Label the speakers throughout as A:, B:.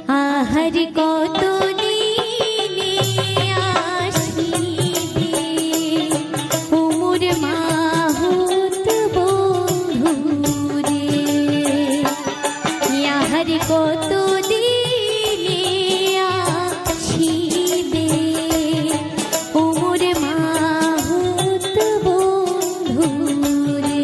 A: আহার কত দিনে আসিবে উমর মাহুত বন্ধুরে। আহার কত দিনে আসিবে উমর মাহুত বন্ধুরে।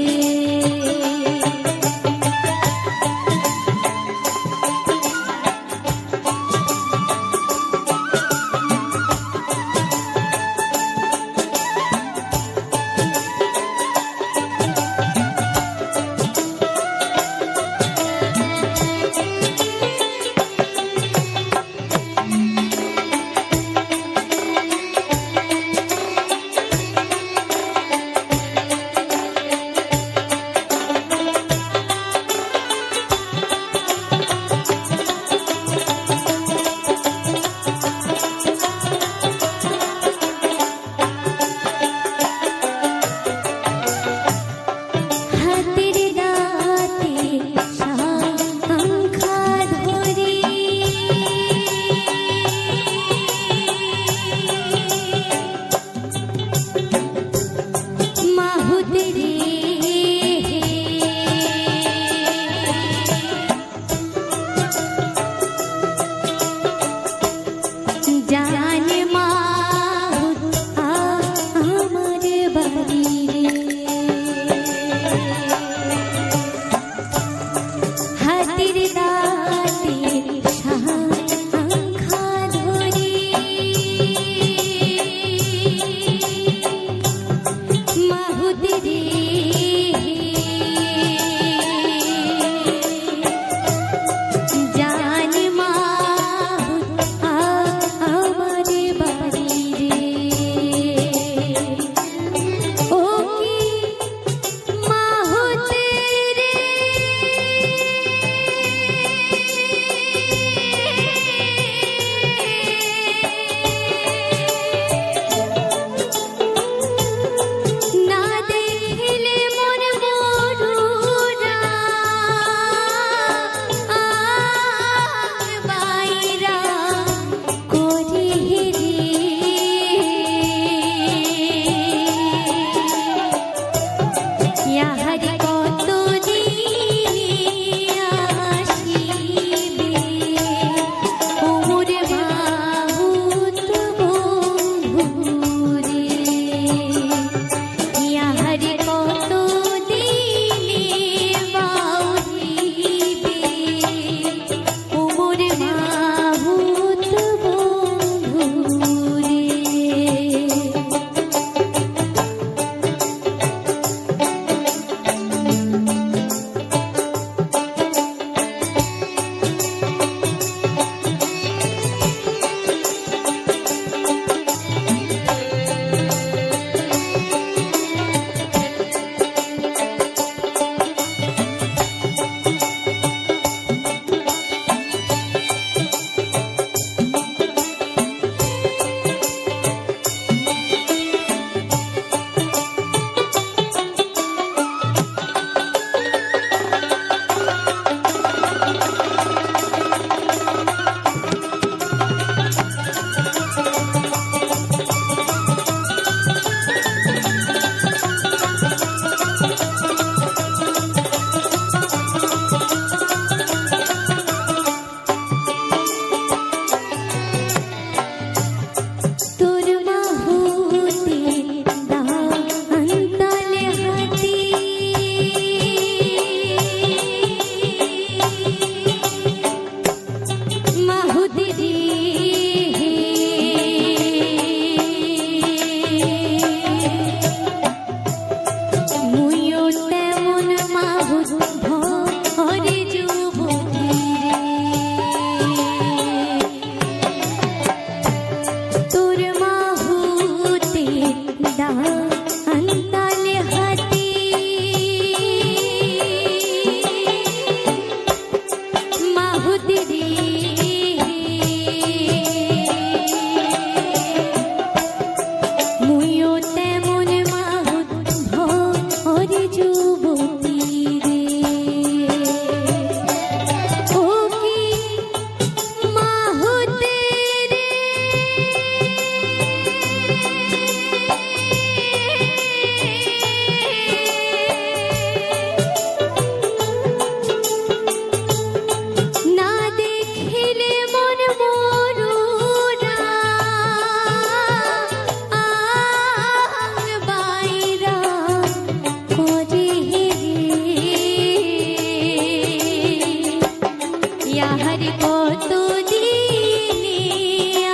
A: কত দিনে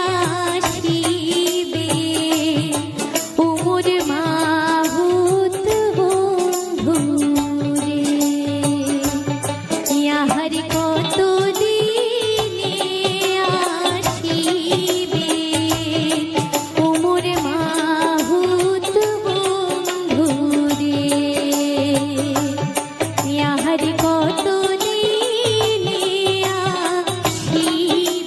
A: আসিবে ওমর মাহুত বন্ধুরে ইহার কত দিনে আসিবে ওমর মাহুত বন্ধুরে ইহার কত দিনে আসিবে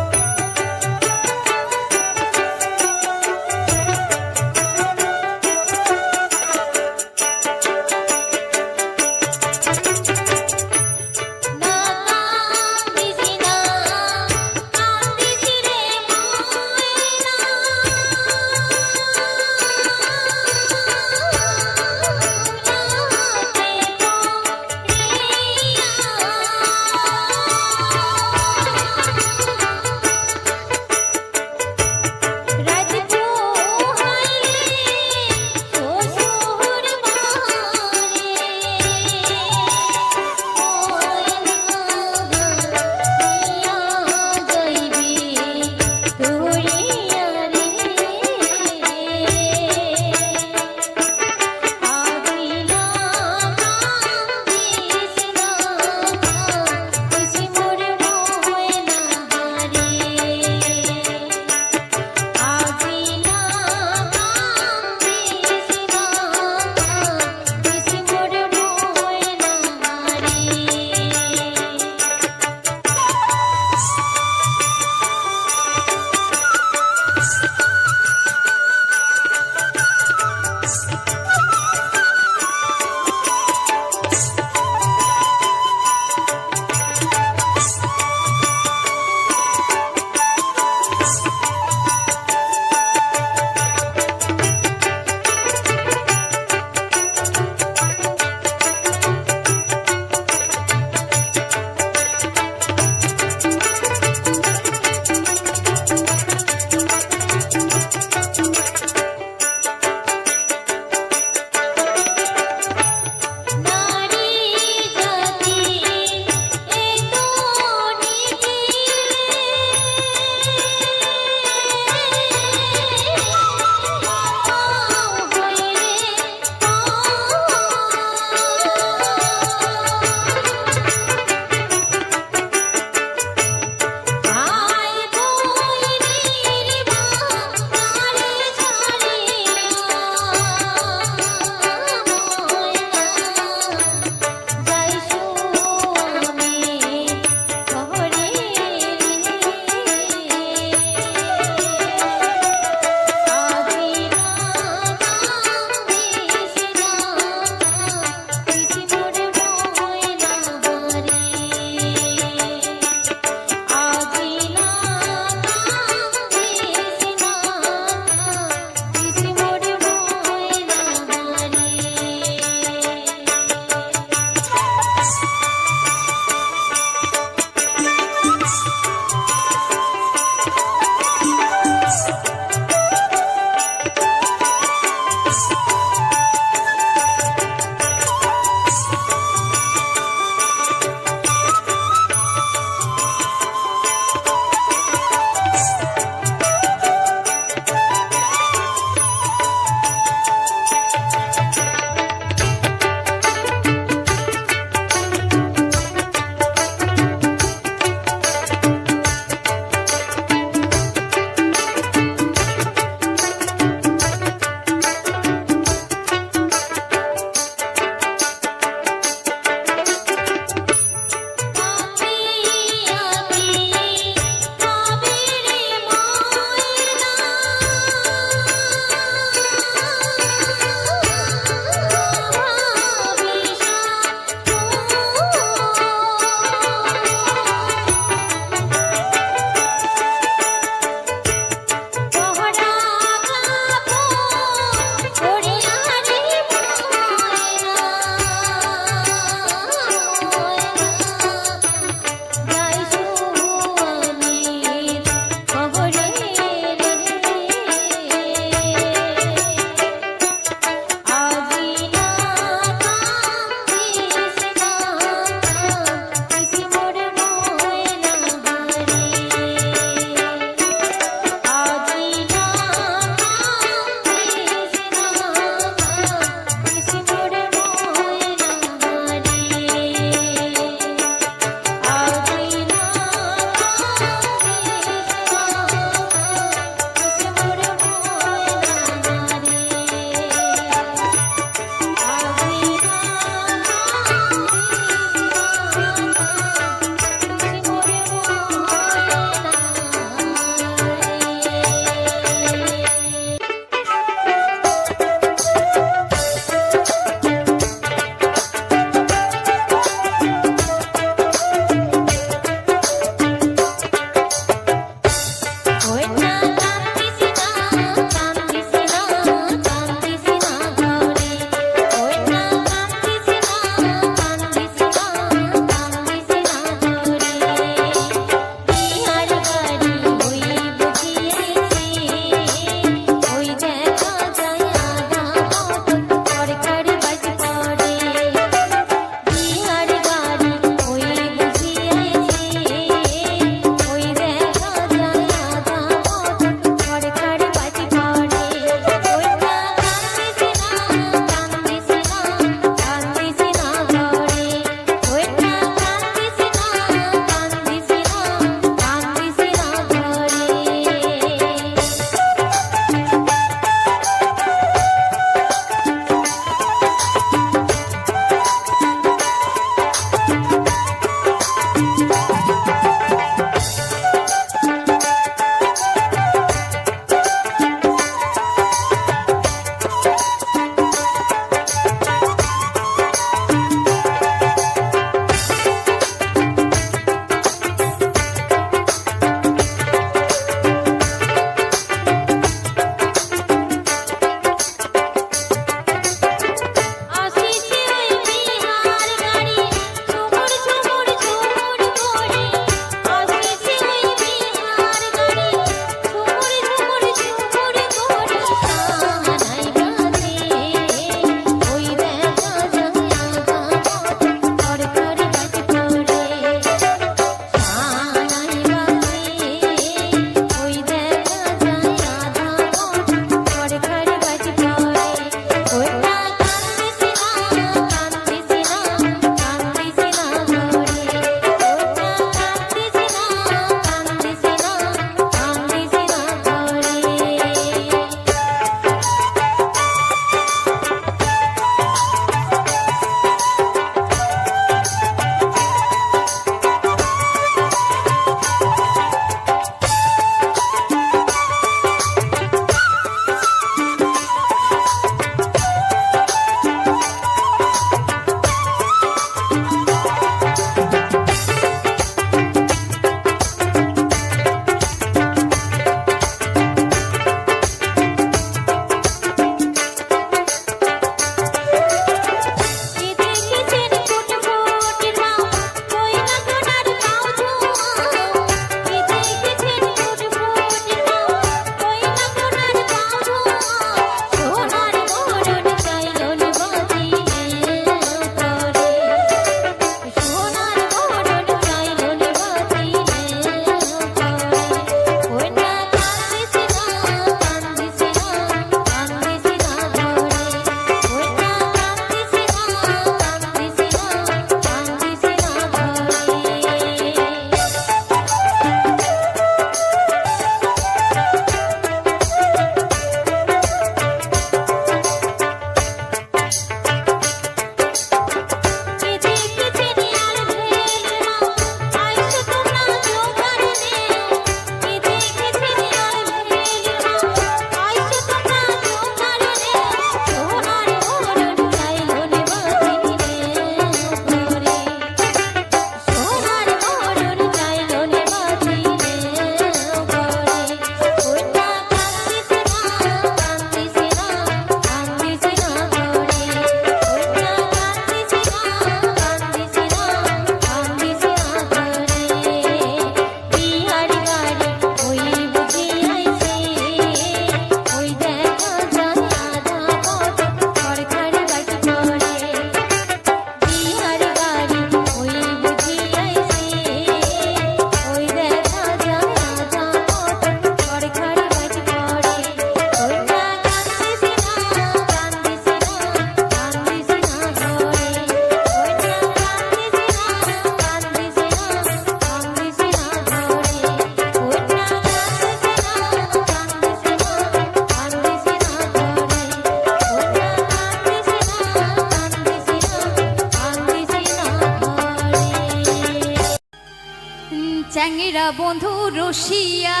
A: চ্যাংরা বন্ধু রসিয়া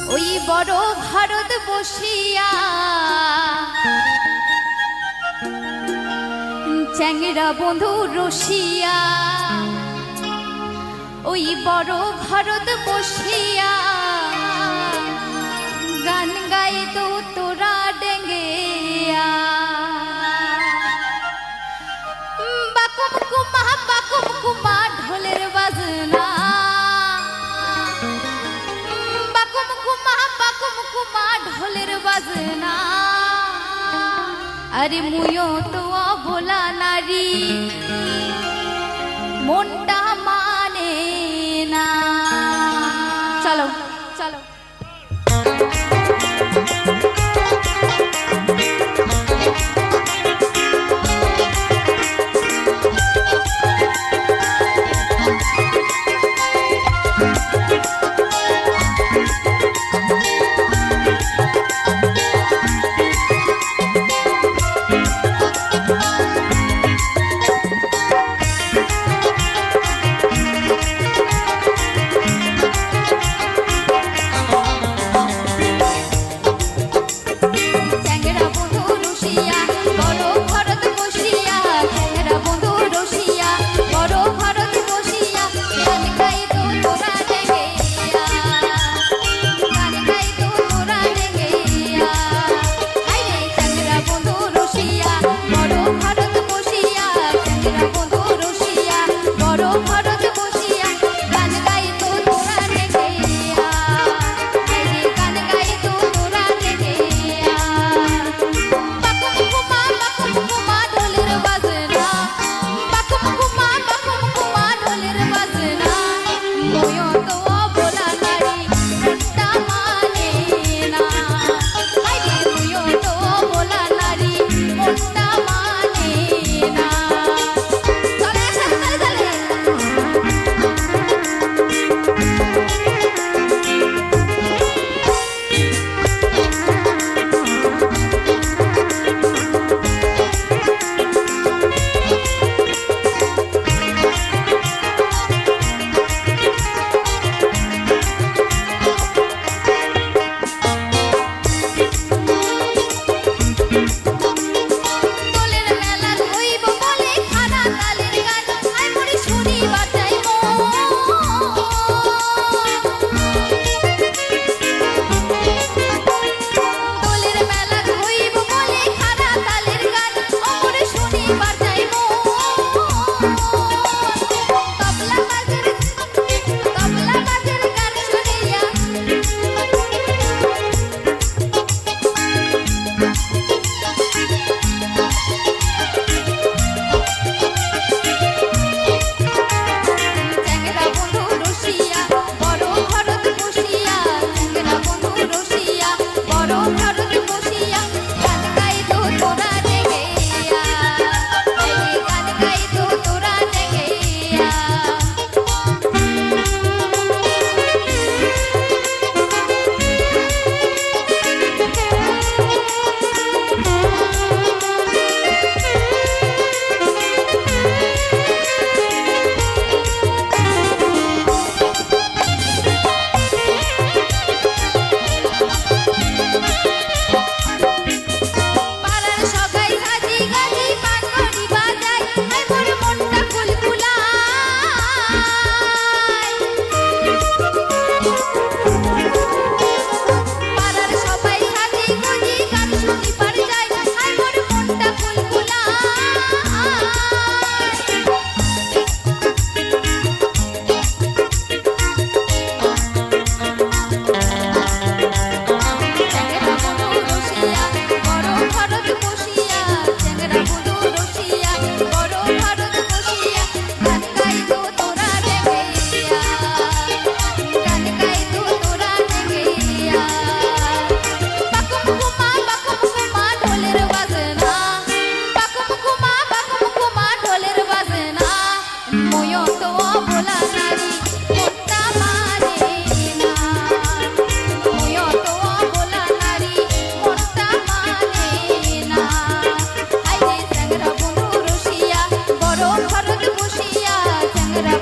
A: ওই বড় ভারত বসিয়া চ্যাংরা বন্ধু রসিয়া ওই বড় ভারত বসিয়া গান গাই তো তোরা ডেঙ্গিয়া বাকুম কুমা ঢোলের বাজনা বাকুম কুমা ঢোলের বাজনা আরে মুয়ো তো অবলা নারী মনটা মানে না চলো চলো
B: চ্যাংরা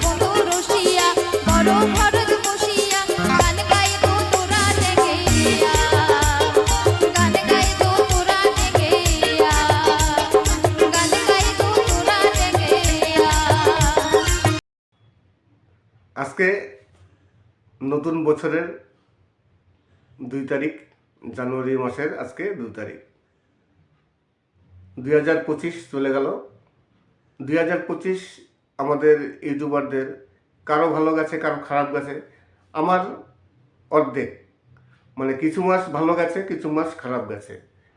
A: বন্ধু রসিয়া বড় খরচ বসিয়া গান গাইবো তোরা লেগেয়া গান গাইবো তোরা লেগেয়া গান গাইবো তোরা লেগেয়া।
B: আজকে নতুন বছরের 2 তারিখ, জানুয়ারি মাসের আজকে 2 তারিখ। 2025 চলে গেল। 2025 আমাদের ইউটিউবারদের কারো ভালো গেছে, কারো খারাপ গেছে। আমার অর্ধেক, মানে কিছু মাস ভালো গেছে, কিছু মাস খারাপ গেছে।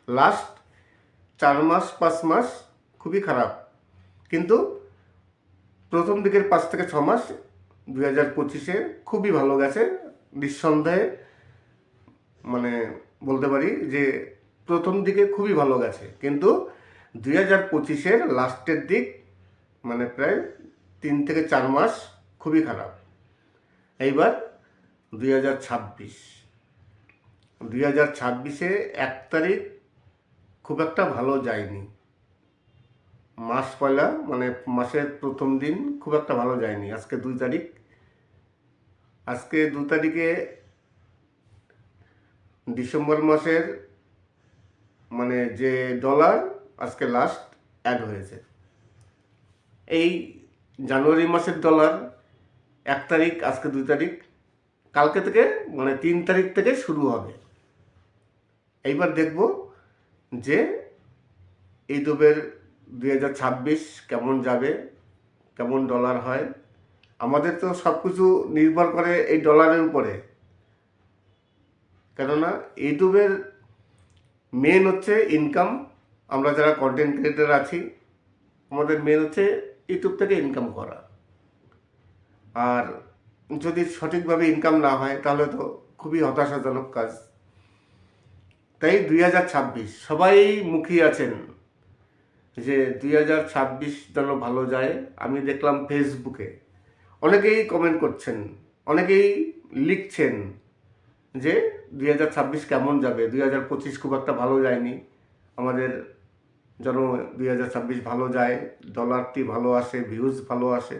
B: লাস্ট 4 মাস 5 মাস খুবই খারাপ, কিন্তু প্রথম দিকের 5 থেকে 6 মাস 2025-এ খুবই ভালো গেছে। নিঃসন্দেহে মানে বলতে পারি যে প্রথম দিকে খুবই ভালো গেছে, কিন্তু 2025-এর লাস্টের দিক মানে প্রায় 3 থেকে 4 মাস খুবই খারাপ। এইবার 2026-এ 1 তারিখ খুব একটা ভালো যায়নি। মাস পয়লা মানে মাসের প্রথম দিন খুব একটা ভালো যায়নি। আজকে 2 তারিখ। আজকে 2 তারিখে ডিসেম্বর মাসের মানে যে ডলার আজকে লাস্ট অ্যাড হয়েছে। এই জানুয়ারি মাসের ডলার 1 তারিখ, আজকে 2 তারিখ, কালকে থেকে মানে 3 তারিখ থেকে শুরু হবে। এইবার দেখব যে ইউটিউবের 2026 কেমন যাবে, কেমন ডলার হয়। আমাদের তো সব কিছু নির্ভর করে এই ডলারের উপরে, কেননা ইউটিউবের মেন হচ্ছে ইনকাম। আমরা যারা কন্টেন্ট ক্রিয়েটার আছি, আমাদের মেন হচ্ছে ইউটিউব থেকে ইনকাম করা। আর যদি সঠিকভাবে ইনকাম না হয় তাহলে তো খুবই হতাশাজনক কাজ। তাই 2026 সবাই মুখিয়ে আছেন যে 2026 যেন ভালো যায়। আমি দেখলাম ফেসবুকে অনেকেই কমেন্ট করছেন, অনেকেই লিখছেন যে 2026 কেমন যাবে। 2025 খুব একটা ভালো যায়নি, আমাদের যেন 2026 ভালো যায়, ডলারটি ভালো আসে, ভিউজ ভালো আসে।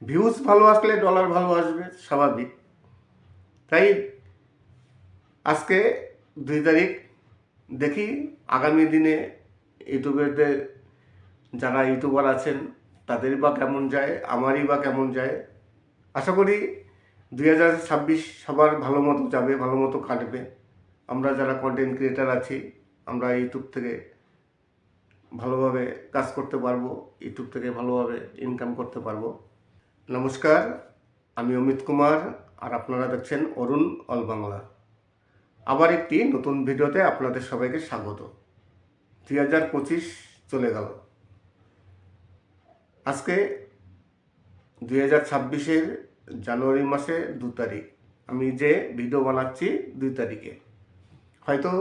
B: ভিউজ ভালো আসলে ডলার ভালো আসবে, স্বাভাবিক। তাই আজকে 2 তারিখ, দেখি আগামী দিনে ইউটিউবারদের যারা ইউটিউবার আছেন তাদেরই বা কেমন যায়, আমারই বা কেমন যায়। আশা করি 2026 সবার ভালো মতো যাবে, ভালো মতো কাটবে। আমরা যারা কন্টেন্ট ক্রিয়েটার আছি, আমরা ইউটিউব থেকে ভালোভাবে কাজ করতে পারবো, ইউটিউব থেকে ভালোভাবে ইনকাম করতে পারবো। নমস্কার, আমি অমিত কুমার, আর আপনারা দেখছেন অরুণ অল বাংলা। আবার একটি নতুন ভিডিওতে আপনাদের সবাইকে স্বাগত। 2025 চলে গেল। আজকে 2026-এর জানুয়ারি মাসে 2 তারিখ। আমি যে ভিডিও বানাচ্ছি 2 তারিখে। হয়তো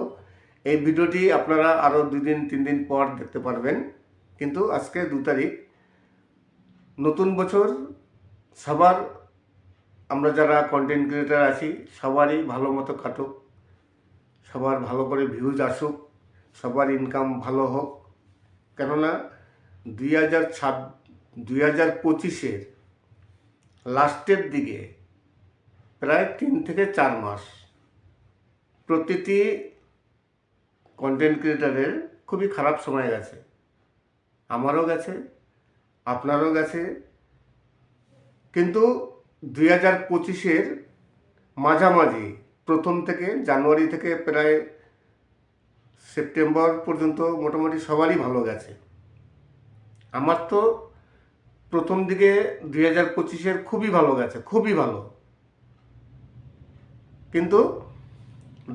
B: এই ভিডিওটি আপনারা আরও 2 দিন 3 দিন পর দেখতে পারবেন, কিন্তু আজকে 2 তারিখ। নতুন বছর সবার, আমরা যারা কন্টেন্ট ক্রিয়েটার আছি সবারই ভালো মতো কাটুক, সবার ভালো করে ভিউজ আসুক, সবার ইনকাম ভালো হোক। কেননা 2025-এর লাস্টের দিকে প্রায় 3 থেকে 4 মাস প্রতিটি কন্টেন্ট ক্রিয়েটারের খুবই খারাপ সময় গেছে। আমারও গেছে, আপনারও গেছে, কিন্তু 2025-এর মাঝামাঝি প্রথম থেকে জানুয়ারি থেকে প্রায় সেপ্টেম্বর পর্যন্ত মোটামুটি সবারই ভালো গেছে। আমার তো প্রথম দিকে 2025-এর খুবই ভালো গেছে, খুবই ভালো, কিন্তু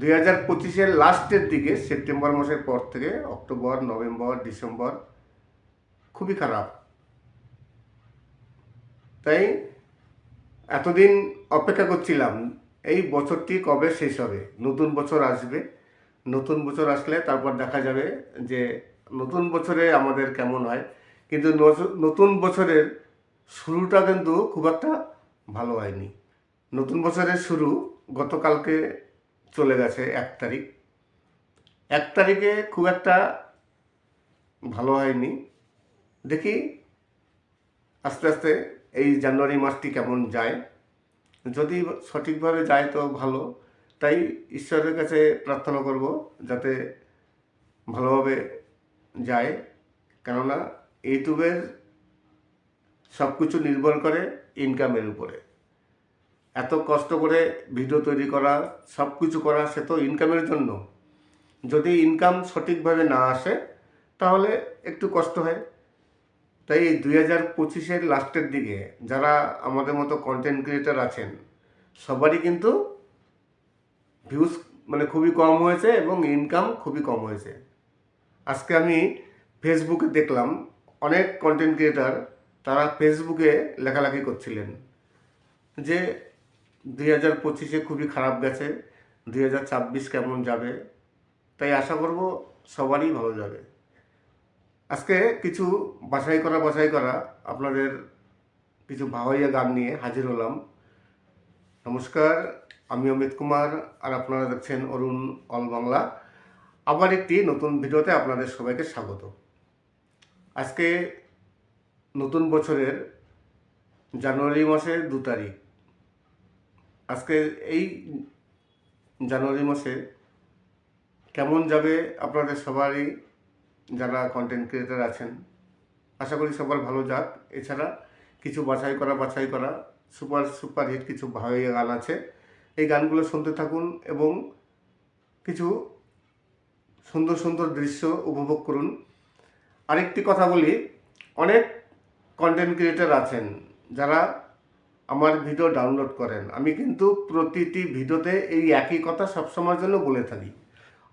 B: 2025-এর লাস্টের দিকে সেপ্টেম্বর মাসের পর থেকে অক্টোবর, নভেম্বর, ডিসেম্বর খুবই খারাপ। তাই এতদিন অপেক্ষা করছিলাম এই বছরটি কবে শেষ হবে, নতুন বছর আসবে। নতুন বছর আসলে তারপর দেখা যাবে যে নতুন বছরে আমাদের কেমন হয়। কিন্তু নতুন বছরের শুরুটা কিন্তু খুব একটা ভালো হয়নি। নতুন বছরের শুরু গতকালকে চলে গেছে 1 তারিখ। 1 তারিখে খুব একটা ভালো হয়নি। দেখি আস্তে আস্তে এই জানুয়ারি মাসটি কেমন যায়। যদি সঠিকভাবে যায় তো ভালো, তাই ঈশ্বরের কাছে প্রার্থনা করব যাতে ভালোভাবে যায়। কেননা ইউটিউবের সব কিছু নির্ভর করে ইনকামের উপরে। এত কষ্ট করে ভিডিও তৈরি করা, সব কিছু করা, সে তো ইনকামের জন্য। যদি ইনকাম সঠিকভাবে না আসে তাহলে একটু কষ্ট হয়। তাই এই 2025-এর লাস্টের দিকে যারা আমাদের মতো কন্টেন্ট ক্রিয়েটার আছেন, সবারই কিন্তু ভিউজ মানে খুবই কম হয়েছে এবং ইনকাম খুবই কম হয়েছে। আজকে আমি ফেসবুকে দেখলাম অনেক কন্টেন্ট ক্রিয়েটার তারা ফেসবুকে লেখালেখি করছিলেন যে 2025-এ খুবই খারাপ গেছে, 2026 কেমন যাবে। তাই আশা করব সবারই ভালো যাবে। আজকে কিছু বাছাই করা আপনাদের কিছু ভাওয়াইয়া গান নিয়ে হাজির হলাম। নমস্কার, আমি অমিত কুমার, আর আপনারা দেখছেন অরুণ অল বাংলা। আবার একটি নতুন ভিডিওতে আপনাদের সবাইকে স্বাগত। আজকে নতুন বছরের জানুয়ারি মাসের 2 তারিখ। আজকে এই জানুয়ারি মাসে কেমন যাবে আপনাদের সবারই, যারা কন্টেন্ট ক্রিয়েটার আছেন, আশা করি সবার ভালো যাক। এছাড়া কিছু বাছাই করা সুপার হিট কিছু ভাইয়া গান আছে, এই গানগুলো শুনতে থাকুন এবং কিছু সুন্দর সুন্দর দৃশ্য উপভোগ করুন। আরেকটি কথা বলি, অনেক কন্টেন্ট ক্রিয়েটার আছেন যারা আমার ভিডিও ডাউনলোড করেন। আমি কিন্তু প্রতিটি ভিডিওতে এই একই কথা সবসময়ের জন্য বলে থাকি।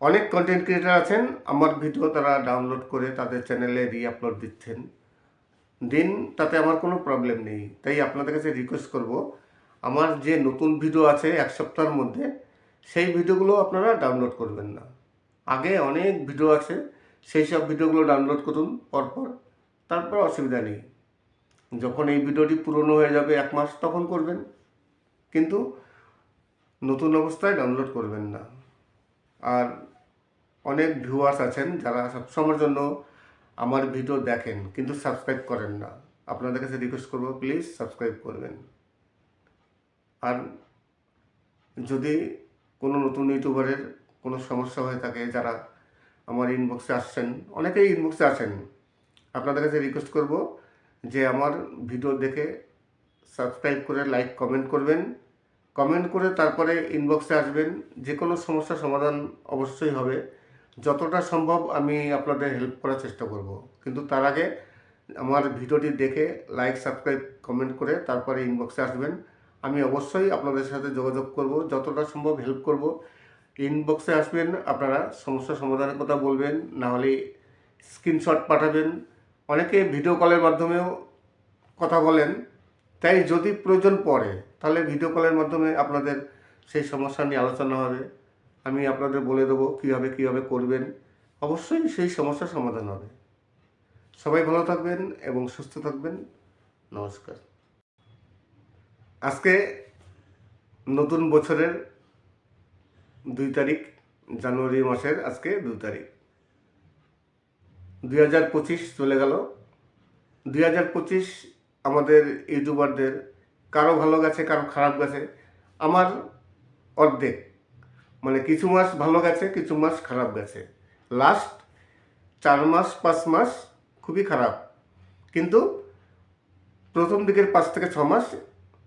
B: অনেক কন্টেন্ট ক্রিয়েটার আছেন আমার ভিডিও তারা ডাউনলোড করে তাদের চ্যানেলে রিআপলোড দিচ্ছেন, দিন, তাতে আমার কোনো প্রবলেম নেই। তাই আপনাদের কাছে রিকোয়েস্ট করব, আমার যে নতুন ভিডিও আছে 1 সপ্তাহের মধ্যে, সেই ভিডিওগুলো আপনারা ডাউনলোড করবেন না। আগে অনেক ভিডিও আছে, সেই সব ভিডিওগুলো ডাউনলোড করুন পরপর, তারপর অসুবিধা নেই। যখন এই ভিডিওটি পুরনো হয়ে যাবে 1 মাস তখন করবেন, কিন্তু নতুন অবস্থায় ডাউনলোড করবেন না। আর অনেক ভিউয়ার্স আছেন যারা সবসময়ের জন্য আমার ভিডিও দেখেন কিন্তু সাবস্ক্রাইব করেন না। আপনাদের কাছে রিকোয়েস্ট করব, প্লিজ সাবস্ক্রাইব করবেন। আর যদি কোনো নতুন ইউটিউবারের কোনো সমস্যা হয়ে থাকে, যারা আমার ইনবক্সে আসছেন, অনেকেই ইনবক্সে আসেন, আপনাদের কাছে রিকোয়েস্ট করব যে আমার ভিডিও দেখে সাবস্ক্রাইব করে লাইক কমেন্ট করবেন। কমেন্ট করে তারপরে ইনবক্সে আসবেন। যে কোনো সমস্যার সমাধান অবশ্যই হবে। যতটা সম্ভব আমি আপনাদের হেল্প করার চেষ্টা করব, কিন্তু তার আগে আমার ভিডিওটি দেখে লাইক সাবস্ক্রাইব কমেন্ট করে তারপরে ইনবক্সে আসবেন। আমি অবশ্যই আপনাদের সাথে যোগাযোগ করব, যতটা সম্ভব হেল্প করব। ইনবক্সে আসবেন, আপনারা সমস্যা সমাধানের কথা বলবেন, না হলে স্ক্রিনশট পাঠাবেন। অনেকে ভিডিও কলের মাধ্যমেও কথা বলেন, তাই যদি প্রয়োজন পড়ে তাহলে ভিডিও কলের মাধ্যমে আপনাদের সেই সমস্যা নিয়ে আলোচনা হবে। আমি আপনাদের বলে দেবো কীভাবে করবেন, অবশ্যই সেই সমস্যার সমাধান হবে। সবাই ভালো থাকবেন এবং সুস্থ থাকবেন। নমস্কার। আজকে নতুন বছরের 2 তারিখ, জানুয়ারি মাসের আজকে 2 তারিখ। 2025 চলে গেল। 2025 আমাদের ইউটিউবারদের কারো ভালো গেছে, কারো খারাপ গেছে। আমার অর্ধেক, মানে কিছু মাস ভালো গেছে, কিছু মাস খারাপ গেছে। লাস্ট 4 মাস 5 মাস খুবই খারাপ, কিন্তু প্রথম দিকের 5 থেকে 6 মাস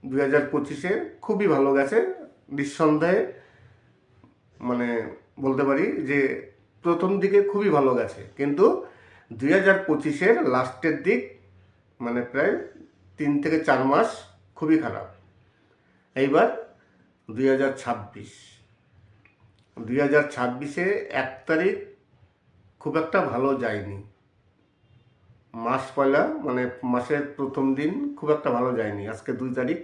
B: 2025-এ খুবই ভালো গেছে। নিঃসন্দেহে মানে বলতে পারি যে প্রথম দিকে খুবই ভালো গেছে, কিন্তু 2025-এর লাস্টের দিক মানে প্রায় 3 থেকে 4 মাস খুবই খারাপ। এইবার 2026-এ 1 তারিখ খুব একটা ভালো যায়নি। মাস পয়লা মানে মাসের প্রথম দিন খুব একটা ভালো যায়নি। আজকে 2 তারিখ।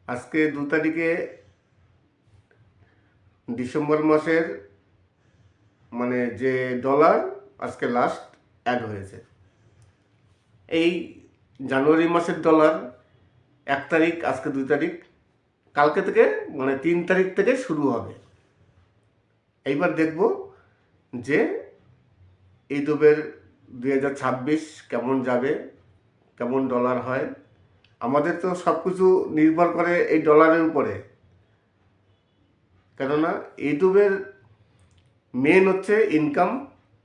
B: আজকে 2 তারিখে ডিসেম্বর মাসের মানে যে ডলার আজকে লাস্ট অ্যাড হয়েছে। এই জানুয়ারি মাসের ডলার 1 তারিখ, আজকে 2 তারিখ, কালকে থেকে মানে 3 তারিখ থেকে শুরু হবে। এইবার দেখব যে ইউটিউবের 2026 কেমন যাবে, কেমন ডলার হয়। আমাদের তো সব কিছু নির্ভর করে এই ডলারের উপরে। কেননা ইউটিউবের মেন হচ্ছে ইনকাম।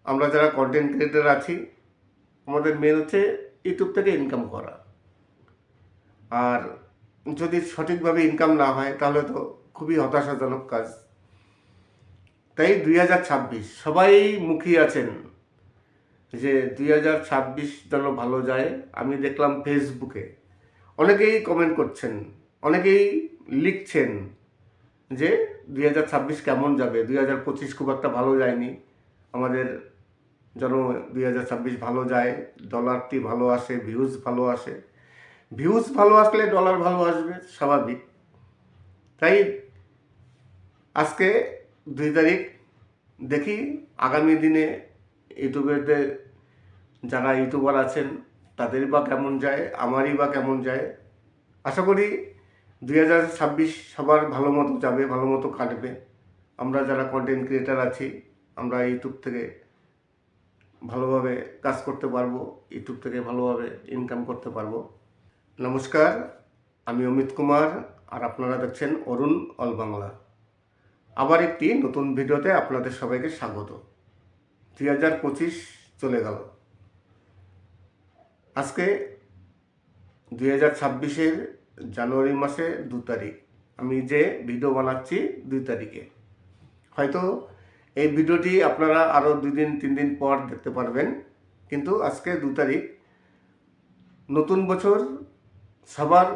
B: আমরা যারা কন্টেন্ট ক্রিয়েটার আছি, আমাদের মেন হচ্ছে ইউটিউব থেকে ইনকাম করা। আর যদি সঠিকভাবে ইনকাম না হয় তাহলে তো খুবই হতাশাজনক কাজ। তাই 2026 সবাই মুখিয়ে আছেন যে 2026 যেন ভালো যায়। আমি দেখলাম ফেসবুকে অনেকেই কমেন্ট করছেন, অনেকেই লিখছেন যে 2026 কেমন যাবে, 2025 খুব একটা ভালো যায়নি, আমাদের যেন 2026 ভালো যায়, ডলারটি ভালো আসে, ভিউজ ভালো আসে। ভিউজ ভালো আসলে ডলার ভালো আসবে, স্বাভাবিক। তাই আজকে 2 তারিখ, দেখি আগামী দিনে ইউটিউবেরদের যারা ইউটিউবার আছেন তাদেরই বা কেমন যায়, আমারই বা কেমন যায়। আশা করি 2026 সবার ভালো মতো যাবে, ভালো মতো কাটবে। আমরা যারা কন্টেন্ট ক্রিয়েটার আছি, আমরা ইউটিউব থেকে ভালোভাবে কাজ করতে পারবো, ইউটিউব থেকে ভালোভাবে ইনকাম করতে পারবো। নমস্কার, আমি অমিত কুমার, আর আপনারা দেখছেন অরুণ অল বাংলা। আবার একটি নতুন ভিডিওতে আপনাদের সবাইকে স্বাগত। 2025 চলে গেল। আজকে 2026-এর জানুয়ারি মাসে 2 তারিখ। আমি যে ভিডিও বানাচ্ছি 2 তারিখে। হয়তো এই ভিডিওটি আপনারা আরও 2 দিন 3 দিন পর দেখতে পারবেন, কিন্তু আজকে 2 তারিখ। নতুন বছর সবার,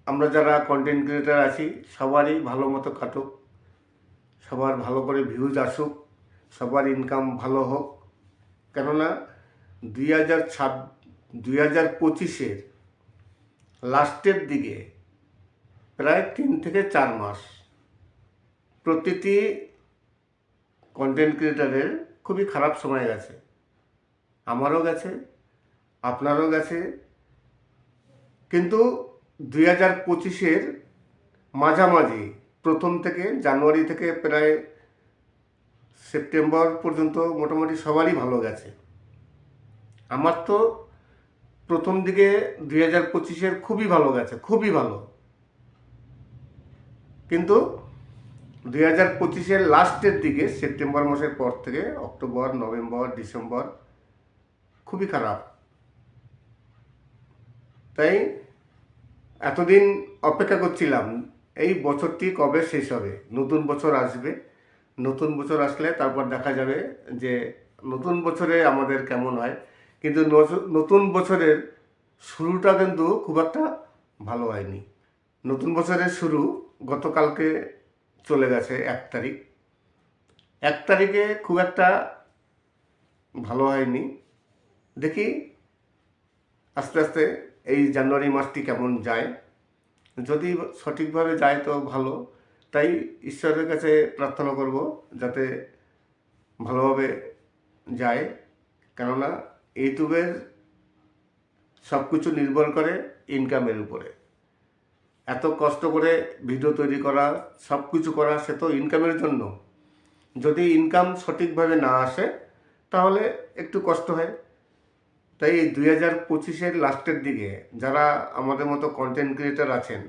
B: আমরা যারা কন্টেন্ট ক্রিয়েটার আছি সবারই ভালো মতো কাটুক, সবার ভালো করে ভিউজ আসুক, সবার ইনকাম ভালো হোক। কেননা 2025-এর লাস্টের দিকে প্রায় 3 থেকে 4 মাস প্রতিটি কন্টেন্ট ক্রিয়েটারের খুবই খারাপ সময় গেছে। আমারও গেছে, আপনারও গেছে। কিন্তু 2025-এর মাঝামাঝি, প্রথম থেকে জানুয়ারি থেকে প্রায় সেপ্টেম্বর পর্যন্ত মোটামুটি সবারই ভালো গেছে। আমার তো প্রথম দিকে 2025-এর খুবই ভালো গেছে, খুবই ভালো। কিন্তু 2025-এর লাস্টের দিকে, সেপ্টেম্বর মাসের পর থেকে অক্টোবর, নভেম্বর, ডিসেম্বর খুবই খারাপ। তাই এতদিন অপেক্ষা করছিলাম এই বছরটি কবে শেষ হবে, নতুন বছর আসবে। নতুন বছর আসলে তারপর দেখা যাবে যে নতুন বছরে আমাদের কেমন হয়। কিন্তু নতুন বছরের শুরুটা কিন্তু খুব একটা ভালো হয়নি। নতুন বছরের শুরু গতকালকে চলে গেছে 1 তারিখ। 1 তারিখে খুব একটা ভালো হয়নি। দেখি আস্তে আস্তে এই জানুয়ারি মাসটি কেমন যায়। যদি সঠিকভাবে যায় তো ভালো। তাই ঈশ্বরের কাছে প্রার্থনা করব যাতে ভালোভাবে যায়। কেননা ইউটিউবের সব কিছু নির্ভর করে ইনকামের উপরে। এত কষ্ট করে ভিডিও তৈরি করা, সব কিছু করা, সে তো ইনকামের জন্য। যদি ইনকাম সঠিকভাবে না আসে তাহলে একটু কষ্ট হয়। তাই এই 2025-এর লাস্টের দিকে যারা আমাদের মতো কন্টেন্ট ক্রিয়েটার আছেন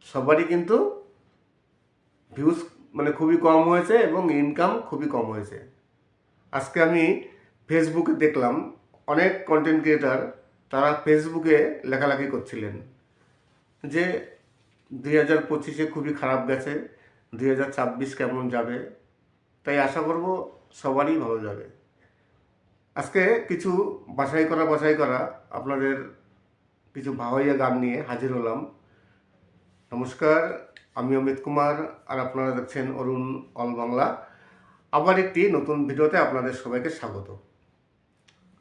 B: সবারই কিন্তু ভিউজ খুবই কম হয়েছে এবং ইনকাম খুবই কম হয়েছে। আজকে আমি ফেসবুকে দেখলাম অনেক কন্টেন্ট ক্রিয়েটার তারা ফেসবুকে লেখালেখি করছিলেন যে 2025-এ খুবই খারাপ গেছে, 2026 কেমন যাবে। তাই আশা করব সবারই ভালো যাবে। আজকে কিছু বাছাই করা আপনাদের কিছু ভাওয়াইয়া গান নিয়ে হাজির হলাম। নমস্কার, আমি অমিত কুমার, আর আপনারা দেখছেন অরুণ অল বাংলা। আবার একটি নতুন ভিডিওতে আপনাদের সবাইকে স্বাগত।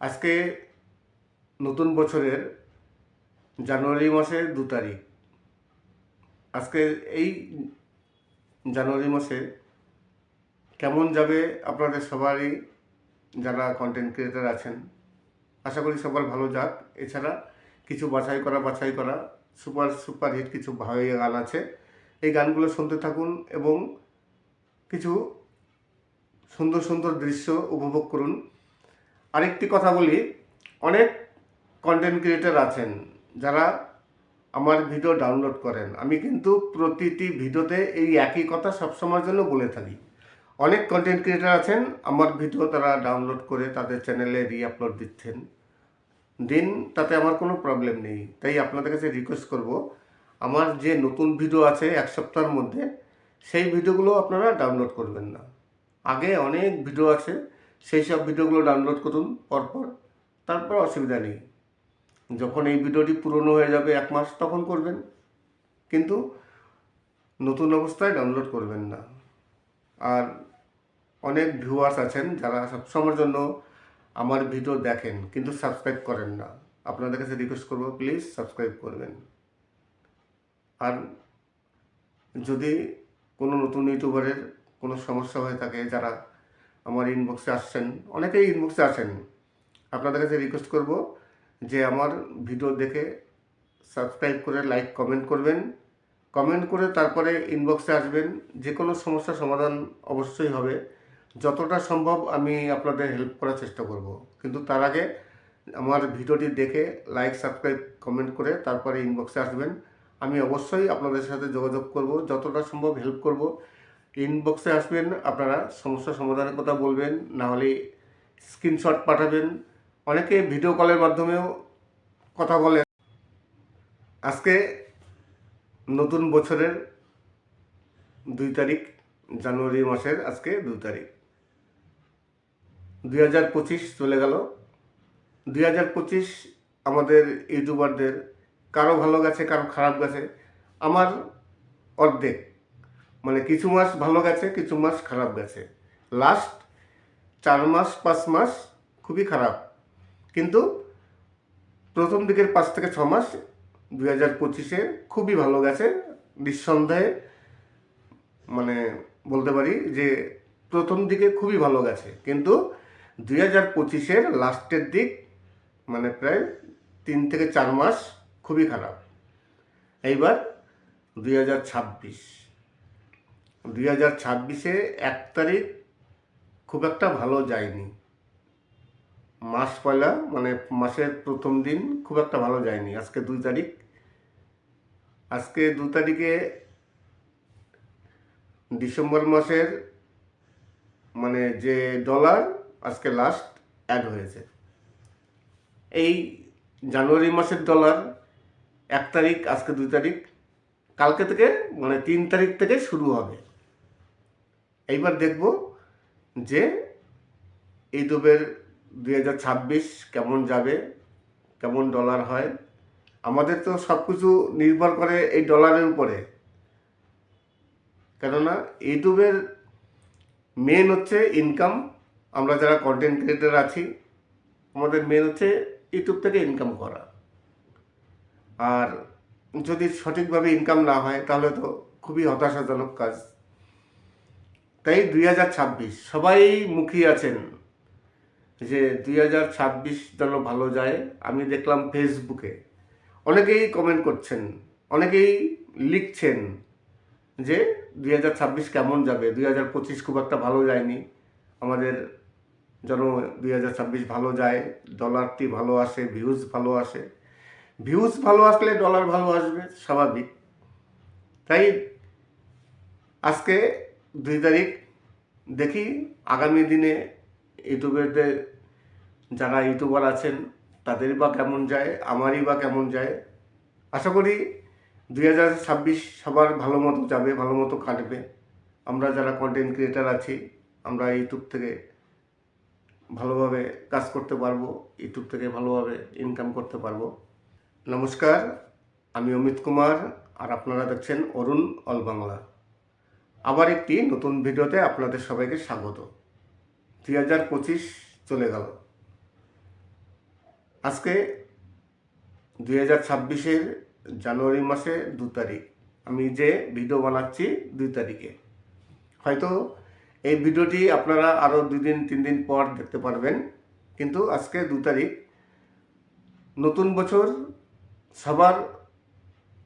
B: আজকে নতুন বছরের জানুয়ারি মাসের 2 তারিখ। আজকে এই জানুয়ারি মাসে কেমন যাবে আপনাদের সবারই, যারা কন্টেন্ট ক্রিয়েটার আছেন আশা করি সবার ভালো যাক। এছাড়া কিছু বাছাই করা সুপার হিট কিছু ভাওয়াইয়া গান আছে, এই গানগুলো শুনতে থাকুন এবং কিছু সুন্দর সুন্দর দৃশ্য উপভোগ করুন। আরেকটি কথা বলি, অনেক কন্টেন্ট ক্রিয়েটার আছেন যারা আমার ভিডিও ডাউনলোড করেন। আমি কিন্তু প্রতিটি ভিডিওতে এই একই কথা সবসময়ের জন্য বলে থাকি। অনেক কন্টেন্ট ক্রিয়েটার আছেন, আমার ভিডিও তারা ডাউনলোড করে তাদের চ্যানেলে রি-আপলোড দিচ্ছেন, দিন, তাতে আমার কোনো প্রবলেম নেই। তাই আপনাদের কাছে রিকোয়েস্ট করব, আমার যে নতুন ভিডিও আছে এক সপ্তাহের মধ্যে, সেই ভিডিওগুলো আপনারা ডাউনলোড করবেন না। আগে অনেক ভিডিও আছে, সেই সব ভিডিওগুলো ডাউনলোড করুন পরপর, তারপর অসুবিধা নেই। যখন এই ভিডিওটি পুরনো হয়ে যাবে 1 মাস, তখন করবেন, কিন্তু নতুন অবস্থায় ডাউনলোড করবেন না। আর অনেক ভিউয়ার্স আছেন যারা সবসময়ের জন্য আমার ভিডিও দেখেন কিন্তু সাবস্ক্রাইব করেন না। আপনাদের কাছে রিকোয়েস্ট করব, প্লিজ সাবস্ক্রাইব করবেন। আর যদি কোনো নতুন ইউটিউবারের কোনো সমস্যা হয়ে থাকে, যারা আমার ইনবক্সে আসছেন, অনেকেই ইনবক্সে আসেন, আপনাদের কাছে রিকোয়েস্ট করব যে আমার ভিডিও দেখে সাবস্ক্রাইব করে লাইক কমেন্ট করবেন। কমেন্ট করে তারপরে ইনবক্সে আসবেন, যে কোনো সমস্যার সমাধান অবশ্যই হবে। যতটা সম্ভব আমি আপনাদের হেল্প করার চেষ্টা করব, কিন্তু তার আগে আমার ভিডিওটি দেখে লাইক সাবস্ক্রাইব কমেন্ট করে তারপরে ইনবক্সে আসবেন। আমি অবশ্যই আপনাদের সাথে যোগাযোগ করব, যতটা সম্ভব হেল্প করব। ইনবক্সে আসবেন, আপনারা সমস্যার সমাধানের কথা বলবেন, না হলে স্ক্রিনশট পাঠাবেন। অনেকে ভিডিও কলের মাধ্যমেও কথা বলেন। আজকে নতুন বছরের 2 তারিখ, জানুয়ারি মাসের আজকে 2 তারিখ, 2025 চলে গেল। 2025 আমাদের ইউটিউবারদের কারো ভালো গেছে, কারো খারাপ গেছে। আমার অর্ধেক, মানে কিছু মাস ভালো গেছে, কিছু মাস খারাপ গেছে। লাস্ট 4 মাস 5 মাস খুবই খারাপ, কিন্তু প্রথম দিকের 5 থেকে 6 মাস 2025-এ খুবই ভালো গেছে। নিঃসন্দেহে মানে বলতে পারি যে প্রথম দিকে খুবই ভালো গেছে, কিন্তু 2025-এর লাস্টের দিক, মানে প্রায় 3 থেকে 4 মাস খুবই খারাপ। এইবার 2026-এ 1 তারিখ খুব একটা ভালো যায়নি। মাস পয়লা, মানে মাসের প্রথম দিন খুব একটা ভালো যায়নি। আজকে 2 তারিখ, আজকে 2 তারিখে ডিসেম্বর মাসের মানে যে ডলার আজকে লাস্ট অ্যাড হয়েছে। এই জানুয়ারি মাসের ডলার 1 তারিখ, আজকে 2 তারিখ, কালকে থেকে মানে 3 তারিখ থেকে শুরু হবে। এইবার দেখব যে ইউটিউবের 2026 কেমন যাবে, কেমন ডলার হয়। আমাদের তো সব কিছু নির্ভর করে এই ডলারের উপরে, কেননা ইউটিউবের মেন হচ্ছে ইনকাম। আমরা যারা কন্টেন্ট ক্রিয়েটার আছি, আমাদের মেন হচ্ছে ইউটিউব থেকে ইনকাম করা। আর যদি সঠিকভাবে ইনকাম না হয় তাহলে তো খুবই হতাশাজনক কাজ। তাই 2026 সবাই মুখিয়ে আছেন যে 2026 যেন ভালো যায়। আমি দেখলাম ফেসবুকে অনেকেই কমেন্ট করছেন, অনেকেই লিখছেন যে 2026 কেমন যাবে, 2025 খুব একটা ভালো যায়নি, আমাদের যেন 2026 ভালো যায়, ডলারটি ভালো আসে, ভিউজ ভালো আসে। ভিউজ ভালো আসলে ডলার ভালো আসবে, স্বাভাবিক। তাই আজকে 2 তারিখ, দেখি আগামী দিনে ইউটিউবারদের যারা ইউটিউবার আছেন তাদেরই বা কেমন যায়, আমারই বা কেমন যায়। আশা করি 2026 সবার ভালো মতো যাবে, ভালো মতো কাটবে। আমরা যারা কন্টেন্ট ক্রিয়েটার আছি, আমরা ইউটিউব থেকে ভালোভাবে কাজ করতে পারবো, ইউটিউব থেকে ভালোভাবে ইনকাম করতে পারবো। নমস্কার, আমি অমিত কুমার, আর আপনারা দেখছেন অরুণ অল বাংলা। আবার একটি নতুন ভিডিওতে আপনাদের সবাইকে স্বাগত। 2025 চলে গেল, আজকে 2026-এর জানুয়ারি মাসে 2 তারিখ। আমি যে ভিডিও বানাচ্ছি 2 তারিখে, হয়তো এই ভিডিওটি আপনারা আরও 2 দিন 3 দিন পর দেখতে পারবেন, কিন্তু আজকে 2 তারিখ। নতুন বছর সবার,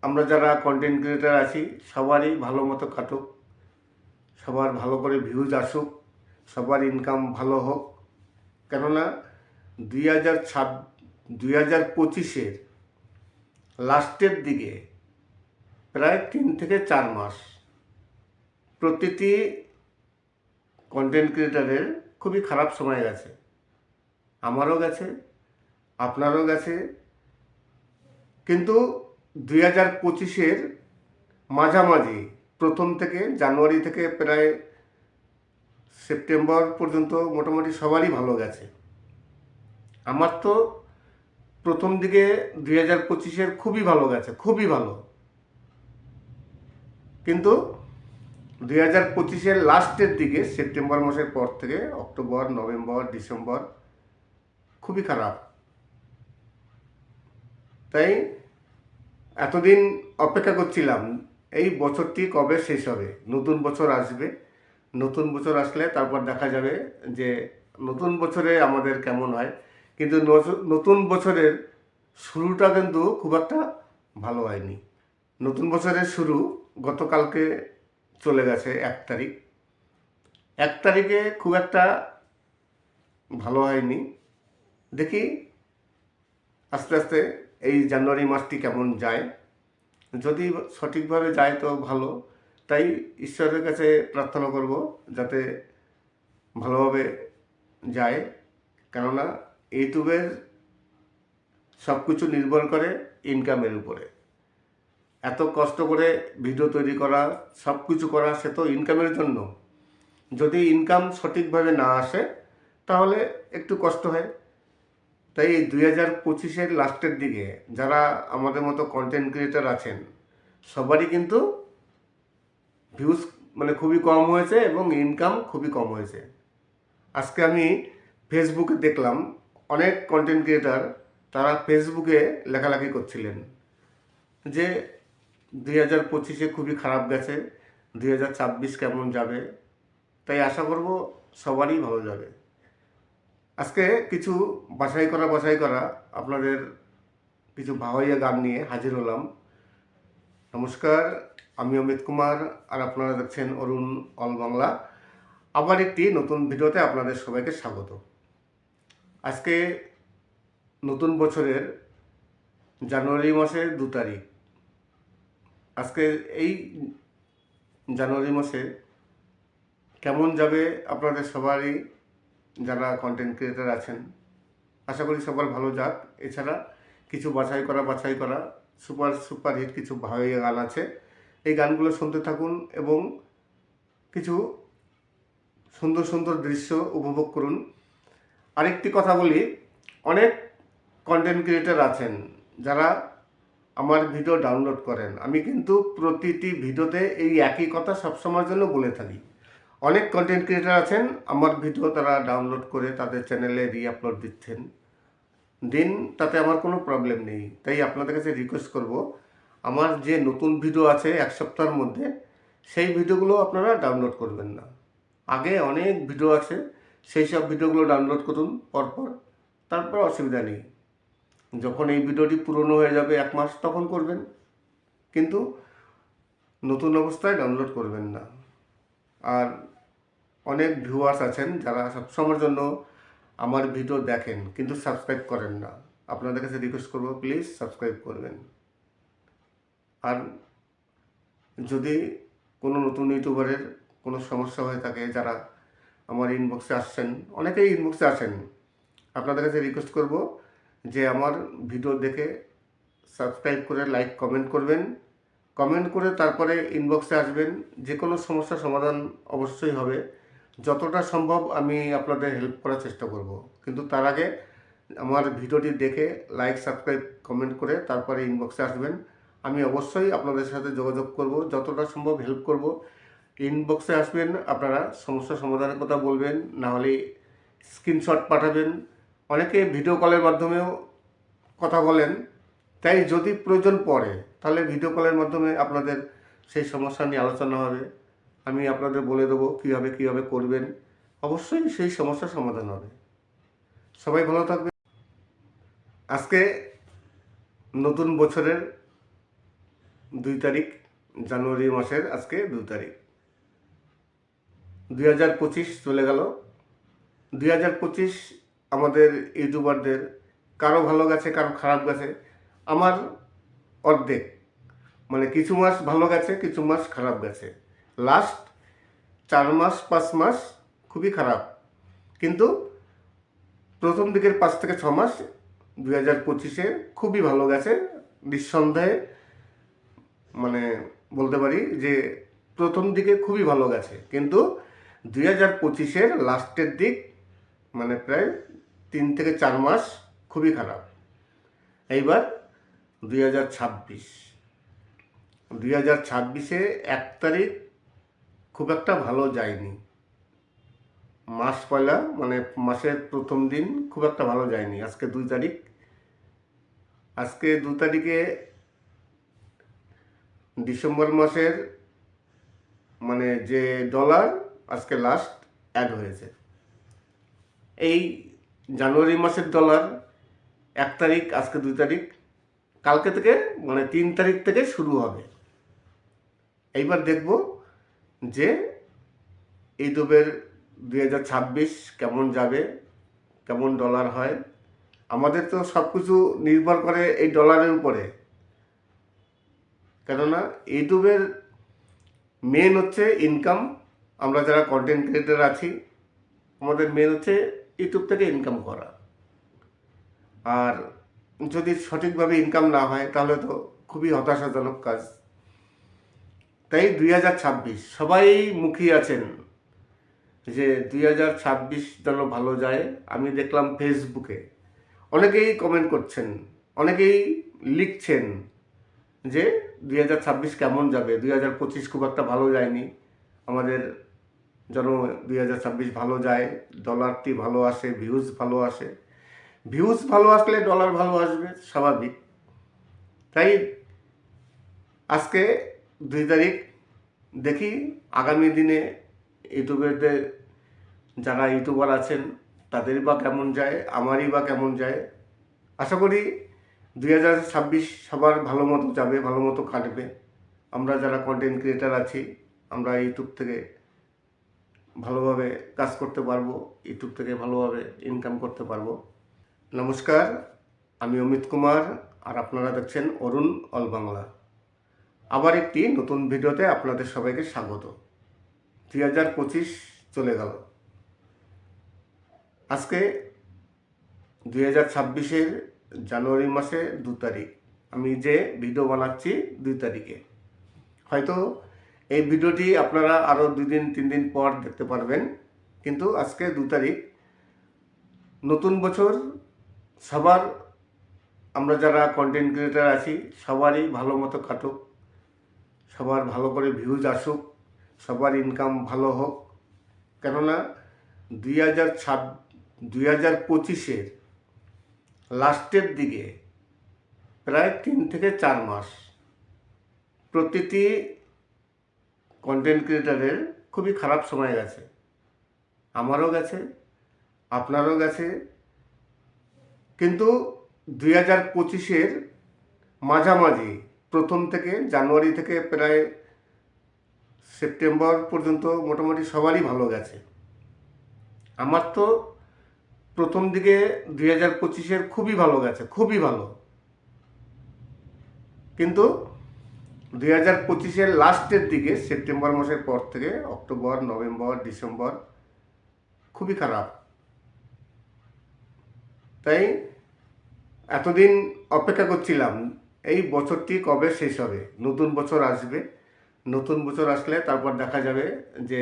B: আমরা যারা কন্টেন্ট ক্রিয়েটার আছি সবারই ভালো মতো কাটুক, সবার ভালো করে ভিউজ আসুক, সবার ইনকাম ভালো হোক। কেননা 2025-এর লাস্টের দিকে প্রায় 3 থেকে 4 মাস প্রতিটি কন্টেন্ট ক্রিয়েটারের খুবই খারাপ সময় গেছে। আমারও গেছে, আপনারও গেছে। কিন্তু 2025-এর মাঝামাঝি প্রথম থেকে জানুয়ারি থেকে প্রায় সেপ্টেম্বর পর্যন্ত মোটামুটি সবারই ভালো গেছে। আমার তো প্রথম দিকে 2025-এর খুবই ভালো গেছে, খুবই ভালো। কিন্তু 2025-এর লাস্টের দিকে সেপ্টেম্বর মাসের পর থেকে অক্টোবর, নভেম্বর, ডিসেম্বর খুবই খারাপ। তাই এতদিন অপেক্ষা করছিলাম এই বছরটি কবে শেষ হবে, নতুন বছর আসবে, নতুন বছর আসলে তারপর দেখা যাবে যে নতুন বছরে আমাদের কেমন হয়। কিন্তু নতুন বছরের শুরুটা কিন্তু খুব একটা ভালো হয়নি। নতুন বছরের শুরু গতকালকে চলে গেছে 1 তারিখ। 1 তারিখে খুব একটা ভালো হয়নি। দেখি আস্তে আস্তে এই জানুয়ারি মাসটি কেমন যায়। যদি সঠিকভাবে যায় তো ভালো। তাই ঈশ্বরের কাছে প্রার্থনা করব যাতে ভালোভাবে যায়। কেননা ইউটিউবের সব কিছু নির্ভর করে ইনকামের উপরে। এত কষ্ট করে ভিডিও তৈরি করা, সব কিছু করা, সে তো ইনকামের জন্য। যদি ইনকাম সঠিকভাবে না আসে তাহলে একটু কষ্ট হয়। তাই এই 2025-এর লাস্টের দিকে যারা আমাদের মতো কন্টেন্ট ক্রিয়েটার আছেন সবারই কিন্তু ভিউজ মানে খুবই কম হয়েছে এবং ইনকাম খুবই কম হয়েছে। আজকে আমি ফেসবুকে দেখলাম অনেক কন্টেন্ট ক্রিয়েটার তারা ফেসবুকে লেখালেখি করছিলেন যে 2025-এ খুবই খারাপ গেছে, 2026 কেমন যাবে। তাই আশা করব সবারই ভালো যাবে। আজকে কিছু বাছাই করা আপনাদের কিছু ভাওয়াইয়া গান নিয়ে হাজির হলাম। নমস্কার, আমি অমিত কুমার আর আপনারা দেখছেন অরুণ অল বাংলা। আবার একটি নতুন ভিডিওতে আপনাদের সবাইকে স্বাগত। আজকে নতুন বছরের জানুয়ারি মাসের 2 তারিখ। আজকে এই জানুয়ারি মাসে কেমন যাবে আপনাদের সবারই, যারা কন্টেন্ট ক্রিয়েটার আছেন আশা করি সবার ভালো যাক। এছাড়া কিছু বাছাই করা সুপার হিট কিছু ভাওয়াইয়া গান আছে, এই গানগুলো শুনতে থাকুন এবং কিছু সুন্দর সুন্দর দৃশ্য উপভোগ করুন। আরেকটি কথা বলি, অনেক কন্টেন্ট ক্রিয়েটার আছেন যারা আমার ভিডিও ডাউনলোড করেন। আমি কিন্তু প্রতিটি ভিডিওতে এই একই কথা সবসময়ের জন্য বলে থাকি। অনেক কন্টেন্ট ক্রিয়েটার আছেন আমার ভিডিও তারা ডাউনলোড করে তাদের চ্যানেলে রিআপলোড দিচ্ছেন, দিন, তাতে আমার কোনো প্রবলেম নেই। তাই আপনাদের কাছে রিকোয়েস্ট করব, আমার যে নতুন ভিডিও আছে 1 সপ্তাহের মধ্যে সেই ভিডিওগুলো আপনারা ডাউনলোড করবেন না। আগে অনেক ভিডিও আছে, সেই সব ভিডিওগুলো ডাউনলোড করুন পরপর, তারপর অসুবিধা নেই। যখন এই ভিডিওটি পুরনো হয়ে যাবে 1 মাস তখন করবেন, কিন্তু নতুন অবস্থায় ডাউনলোড করবেন না। আর অনেক ভিউয়ার্স আছেন যারা সবসময়ের জন্য আমার ভিডিও দেখেন কিন্তু সাবস্ক্রাইব করেন না। আপনাদের কাছে রিকোয়েস্ট করব, প্লিজ সাবস্ক্রাইব করবেন। আর যদি কোনো নতুন ইউটিউবারের কোনো সমস্যা হয়ে থাকে, যারা আমার ইনবক্সে আসছেন, অনেকেই ইনবক্সে আসেন, আপনাদের কাছে রিকোয়েস্ট করব যে আমার ভিডিও দেখে সাবস্ক্রাইব করে লাইক কমেন্ট করবেন। কমেন্ট করে তারপরে ইনবক্সে আসবেন। যে কোনো সমস্যার সমাধান অবশ্যই হবে। যতটা সম্ভব আমি আপনাদের হেল্প করার চেষ্টা করব। কিন্তু তার আগে আমার ভিডিওটি দেখে লাইক সাবস্ক্রাইব কমেন্ট করে তারপরে ইনবক্সে আসবেন। আমি অবশ্যই আপনাদের সাথে যোগাযোগ করব, যতটা সম্ভব হেল্প করব। ইনবক্সে আসবেন, আপনারা সমস্যার সমাধানের কথা বলবেন, না হলে স্ক্রিনশট পাঠাবেন। অনেকে ভিডিও কলের মাধ্যমেও কথা বলেন, তাই যদি প্রয়োজন পড়ে তাহলে ভিডিও কলের মাধ্যমে আপনাদের সেই সমস্যা নিয়ে আলোচনা হবে। আমি আপনাদের বলে দেবো কীভাবে করবেন, অবশ্যই সেই সমস্যার সমাধান হবে। সবাই ভালো থাকবেন। আজকে নতুন বছরের 2 তারিখ, জানুয়ারি মাসের আজকে 2 তারিখ। 2025 চলে গেল। 2025 আমাদের ইউটিউবারদের কারো ভালো গেছে, কারো খারাপ গেছে। আমার অর্ধেক, মানে কিছু মাস ভালো গেছে, কিছু মাস খারাপ গেছে। লাস্ট 4 মাস 5 মাস খুবই খারাপ, কিন্তু প্রথম দিকের 5 থেকে 6 মাস 2025-এ খুবই ভালো গেছে। নিঃসন্দেহে মানে বলতে পারি যে প্রথম দিকে খুবই ভালো গেছে, কিন্তু 2025-এর লাস্টের দিক মানে প্রায় 3 থেকে 4 মাস খুবই খারাপ। এইবার 2026-এ 1 তারিখ খুব একটা ভালো যায়নি। মাস পয়লা মানে মাসের প্রথম দিন খুব একটা ভালো যায়নি। আজকে 2 তারিখ, আজকে 2 তারিখে ডিসেম্বর মাসের মানে যে ডলার আজকে লাস্ট অ্যাড হয়েছে। এই জানুয়ারি মাসের ডলার 1 তারিখ, আজকে 2 তারিখ, কালকে থেকে মানে 3 তারিখ থেকে শুরু হবে। এইবার দেখব যে এই দুবের 2026 কেমন যাবে, কেমন ডলার হয়। আমাদের তো সব কিছু নির্ভর করে এই ডলারের উপরে, কেননা ইউটিউবের মেন হচ্ছে ইনকাম। আমরা যারা কন্টেন্ট ক্রিয়েটার আছি, আমাদের মেন হচ্ছে ইউটিউব থেকে ইনকাম করা। আর যদি সঠিকভাবে ইনকাম না হয় তাহলে তো খুবই হতাশাজনক কাজ। তাই 2026 সবাই মুখিয়ে আছেন যে 2026 যেন ভালো যায়। আমি দেখলাম ফেসবুকে অনেকেই কমেন্ট করছেন, অনেকেই লিখছেন যে 2026 কেমন যাবে, 2025 খুব একটা ভালো যায়নি, আমাদের যেন 2026 ভালো যায়, ডলারটি ভালো আসে, ভিউজ ভালো আসে। ভিউজ ভালো আসলে ডলার ভালো আসবে, স্বাভাবিক। তাই আজকে 2 তারিখ, দেখি আগামী দিনে ইউটিউবেরদের যারা ইউটিউবার আছেন তাদেরই বা কেমন যায়, আমারই বা কেমন যায়। আশা করি 2026 সবার ভালো মতো যাবে, ভালো মতো কাটবে। আমরা যারা কন্টেন্ট ক্রিয়েটার আছি, আমরা ইউটিউব থেকে ভালোভাবে কাজ করতে পারবো, ইউটিউব থেকে ভালোভাবে ইনকাম করতে পারবো। নমস্কার, আমি অমিত কুমার, আর আপনারা দেখছেন অরুণ অল বাংলা। আবার একটি নতুন ভিডিওতে আপনাদের সবাইকে স্বাগত। 2025 চলে গেল, আজকে 2026-এর জানুয়ারি মাসে 2 তারিখ। আমি যে ভিডিও বানাচ্ছি 2 তারিখে, হয়তো এই ভিডিওটি আপনারা আরও 2 দিন 3 দিন পর দেখতে পারবেন, কিন্তু আজকে 2 তারিখ। নতুন বছর সবার, আমরা যারা কন্টেন্ট ক্রিয়েটার আছি সবারই ভালো মতো কাটুক, সবার ভালো করে ভিউজ আসুক, সবার ইনকাম ভালো হোক। কেননা 2025-এর লাস্টের দিকে প্রায় 3 থেকে 4 মাস প্রতিটি কন্টেন্ট ক্রিয়েটারের খুবই খারাপ সময় গেছে। আমারও গেছে, আপনারও গেছে, কিন্তু 2025-এর মাঝামাঝি প্রথম থেকে জানুয়ারি থেকে প্রায় সেপ্টেম্বর পর্যন্ত মোটামুটি সবারই ভালো গেছে। আমার তো প্রথম দিকে 2025-এর খুবই ভালো গেছে, খুবই ভালো, কিন্তু 2025-এর লাস্টের দিকে সেপ্টেম্বর মাসের পর থেকে অক্টোবর, নভেম্বর, ডিসেম্বর খুবই খারাপ। তাই এতদিন অপেক্ষা করছিলাম এই বছরটি কবে শেষ হবে, নতুন বছর আসবে, নতুন বছর আসলে তারপর দেখা যাবে যে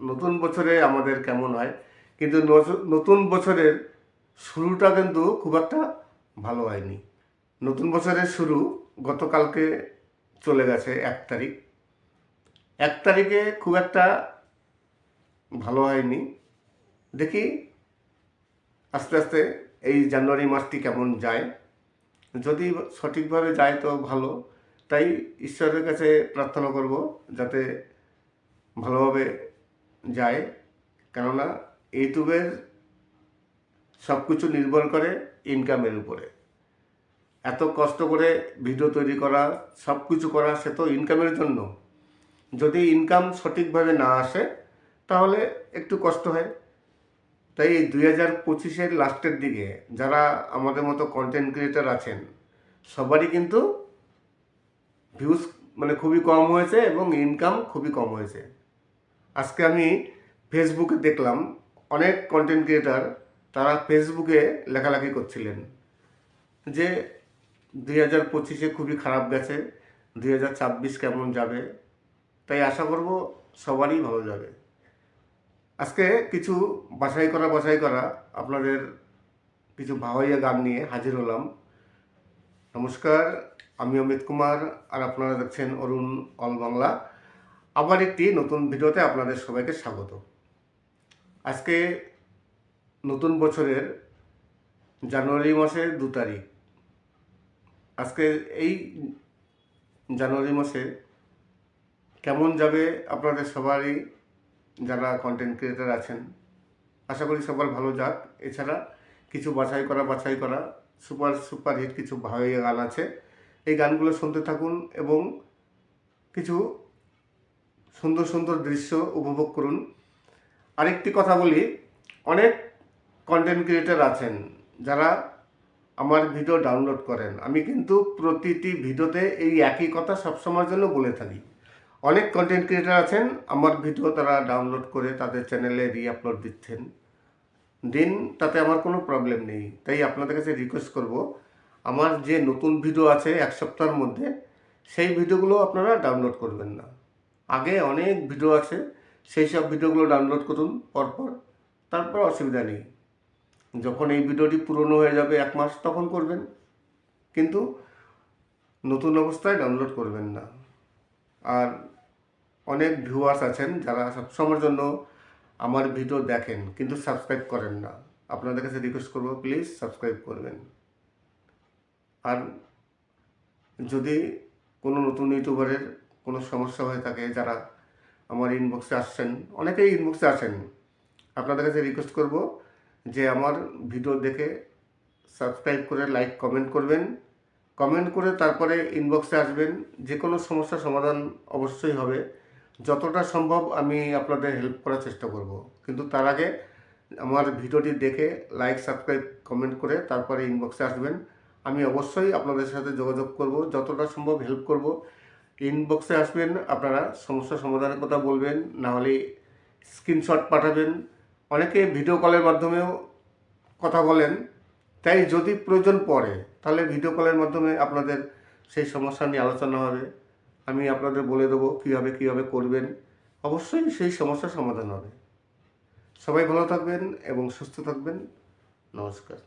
B: নতুন বছরে আমাদের কেমন হয়। কিন্তু নতুন বছরের শুরুটা কিন্তু খুব একটা ভালো হয়নি। নতুন বছরের শুরু গতকালকে চলে গেছে 1 তারিখ। 1 তারিখে খুব একটা ভালো হয়নি। দেখি আস্তে আস্তে এই জানুয়ারি মাসটি কেমন যায়। যদি সঠিকভাবে যায় তো ভালো। তাই ঈশ্বরের কাছে প্রার্থনা করব যাতে ভালোভাবে যায়, কেননা ইউটিউবের সব কিছু নির্ভর করে ইনকামের উপরে। এত কষ্ট করে ভিডিও তৈরি করা, সব কিছু করা, সে তো ইনকামের জন্য। যদি ইনকাম সঠিকভাবে না আসে তাহলে একটু কষ্ট হয়। তাই এই 2025-এর লাস্টের দিকে যারা আমাদের মতো কন্টেন্ট ক্রিয়েটার আছেন সবারই কিন্তু ভিউজ মানে খুবই কম হয়েছে এবং ইনকাম খুবই কম হয়েছে। আজকে আমি ফেসবুকে দেখলাম অনেক কন্টেন্ট ক্রিয়েটার তারা ফেসবুকে লেখালেখি করছিলেন যে 2025-এ খুবই খারাপ গেছে, 2026 কেমন যাবে। তাই আশা করব সবারই ভালো যাবে। আজকে কিছু বাছাই করা আপনাদের কিছু ভাওয়াইয়া গান নিয়ে হাজির হলাম। নমস্কার, আমি অমিত কুমার আর আপনারা দেখছেন অরুণ অল বাংলা। আবার একটি নতুন ভিডিওতে আপনাদের সবাইকে স্বাগত। আজকে নতুন বছরের জানুয়ারি মাসের 2 তারিখ। আজকে এই জানুয়ারি মাসে কেমন যাবে আপনাদের সবারই, যারা কন্টেন্ট ক্রিয়েটার আছেন আশা করি সবার ভালো যাক। এছাড়া কিছু বাছাই করা সুপার হিট কিছু ভাওয়াইয়া গান আছে, এই গানগুলো শুনতে থাকুন এবং কিছু সুন্দর সুন্দর দৃশ্য উপভোগ করুন। আরেকটি কথা বলি, অনেক কন্টেন্ট ক্রিয়েটার আছেন যারা আমার ভিডিও ডাউনলোড করেন। আমি কিন্তু প্রতিটি ভিডিওতে এই একই কথা সবসময়ের জন্য বলে থাকি। অনেক কন্টেন্ট ক্রিয়েটার আছেন আমার ভিডিও তারা ডাউনলোড করে তাদের চ্যানেলে রিআপলোড দিচ্ছেন, দিন, তাতে আমার কোনো প্রবলেম নেই। তাই আপনাদের কাছে রিকোয়েস্ট করব, আমার যে নতুন ভিডিও আছে 1 সপ্তাহের মধ্যে, সেই ভিডিওগুলো আপনারা ডাউনলোড করবেন না। আগে অনেক ভিডিও আছে, সেই সব ভিডিওগুলো ডাউনলোড করুন পরপর, তারপর অসুবিধা নেই। যখন এই ভিডিওটি পুরনো হয়ে যাবে 1 মাস তখন করবেন, কিন্তু নতুন অবস্থায় ডাউনলোড করবেন না। আর অনেক ভিউয়ার্স আছেন যারা সবসময়ের জন্য আমার ভিডিও দেখেন কিন্তু সাবস্ক্রাইব করেন না। আপনাদের কাছে রিকোয়েস্ট করব, প্লিজ সাবস্ক্রাইব করবেন। আর যদি কোনো নতুন ইউটিউবারের কোনো সমস্যা হয়ে থাকে, যারা আমার ইনবক্সে আসছেন, অনেকেই ইনবক্সে আসেন, আপনাদের কাছে রিকোয়েস্ট করব যে আমার ভিডিও দেখে সাবস্ক্রাইব করে লাইক কমেন্ট করবেন। কমেন্ট করে তারপরে ইনবক্সে আসবেন। যে কোনো সমস্যার সমাধান অবশ্যই হবে। যতটা সম্ভব আমি আপনাদের হেল্প করার চেষ্টা করব, কিন্তু তার আগে আমার ভিডিওটি দেখে লাইক সাবস্ক্রাইব কমেন্ট করে তারপরে ইনবক্সে আসবেন। আমি অবশ্যই আপনাদের সাথে যোগাযোগ করব, যতটা সম্ভব হেল্প করব। ইনবক্সে আসবেন, আপনারা সমস্যার সমাধানের কথা বলবেন, না হলে স্ক্রিনশট পাঠাবেন। অনেকে ভিডিও কলের মাধ্যমেও কথা বলেন, তাই যদি প্রয়োজন পড়ে তাহলে ভিডিও কলের মাধ্যমে আপনাদের সেই সমস্যা নিয়ে আলোচনা হবে। আমি আপনাদের বলে দেবো কীভাবে করবেন, অবশ্যই সেই সমস্যার সমাধান হবে। সবাই ভালো থাকবেন এবং সুস্থ থাকবেন। নমস্কার।